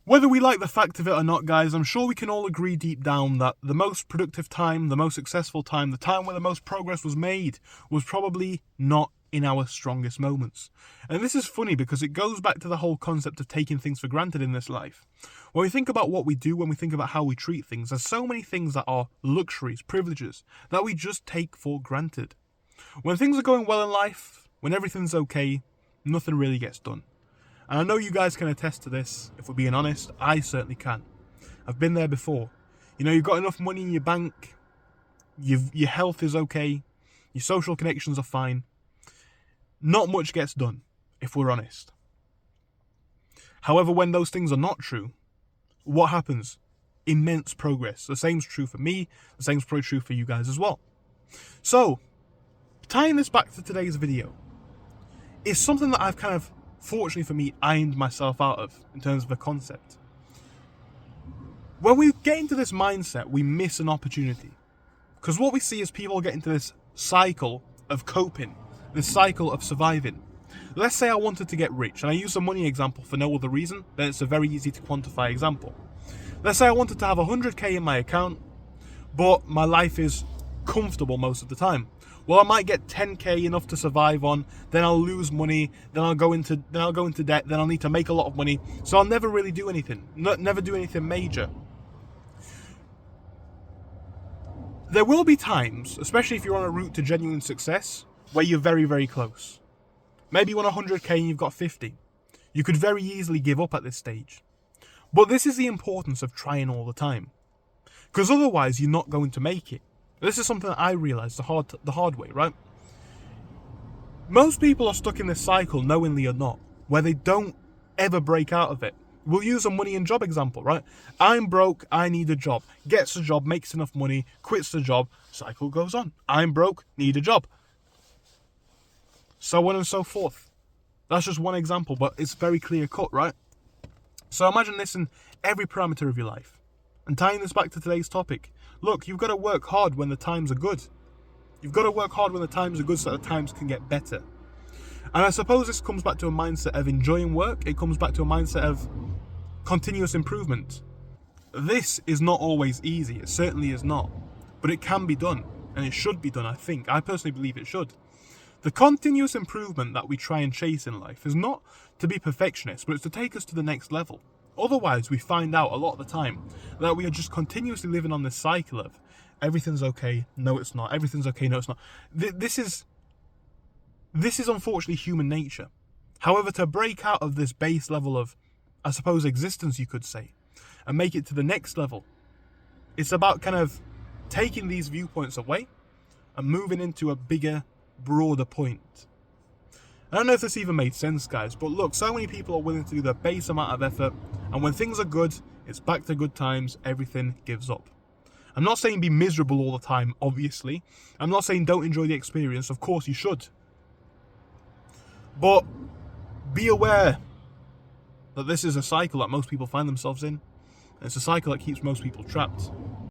Whether we like the fact of it or not, guys, I'm sure we can all agree deep down that the most productive time, the most successful time, the time where the most progress was made was probably not in our strongest moments. And this is funny because it goes back to the whole concept of taking things for granted in this life. When we think about what we do, when we think about how we treat things, there's so many things that are luxuries, privileges, that we just take for granted. When things are going well in life, when everything's okay, nothing really gets done. And I know you guys can attest to this. If we're being honest, I certainly can. I've been there before. You know, you've got enough money in your bank, your health is okay, your social connections are fine. Not much gets done, if we're honest. However, when those things are not true, what happens? Immense progress. The same's true for me, the same's probably true for you guys as well. So, tying this back to today's video, is something that I've kind of, fortunately for me, ironed myself out of in terms of the concept. When we get into this mindset, we miss an opportunity. Because what we see is people get into this cycle of coping, this cycle of surviving. Let's say I wanted to get rich, and I use a money example for no other reason, then it's a very easy to quantify example. Let's say I wanted to have 100k in my account, but my life is comfortable most of the time. Well, I might get 10k enough to survive on, then I'll lose money, then I'll go into debt, then I'll need to make a lot of money, so I'll never really do anything, never do anything major. There will be times, especially if you're on a route to genuine success, where you're very, very close. Maybe you want 100k and you've got 50. You could very easily give up at this stage. But this is the importance of trying all the time. Because otherwise you're not going to make it. This is something that I realised the hard way, right? Most people are stuck in this cycle, knowingly or not, where they don't ever break out of it. We'll use a money and job example, right? I'm broke, I need a job. Gets a job, makes enough money, quits the job, cycle goes on. I'm broke, need a job. So on and so forth. That's just one example, but it's very clear cut, right? So imagine this in every parameter of your life. And tying this back to today's topic, look, you've got to work hard when the times are good. You've got to work hard when the times are good so that the times can get better. And I suppose this comes back to a mindset of enjoying work. It comes back to a mindset of continuous improvement. This is not always easy. It certainly is not. But it can be done. And it should be done, I think. I personally believe it should. The continuous improvement that we try and chase in life is not to be perfectionists, but it's to take us to the next level. Otherwise, we find out a lot of the time that we are just continuously living on this cycle of everything's okay, no it's not, everything's okay, no it's not. This is unfortunately human nature. However, to break out of this base level of, I suppose, existence, you could say, and make it to the next level, it's about kind of taking these viewpoints away and moving into a bigger, broader point. I don't know if this even made sense, guys, but look, so many people are willing to do the base amount of effort, and when things are good, it's back to good times, everything gives up. I'm not saying be miserable all the time, obviously. I'm not saying don't enjoy the experience, of course you should. But be aware that this is a cycle that most people find themselves in. And it's a cycle that keeps most people trapped.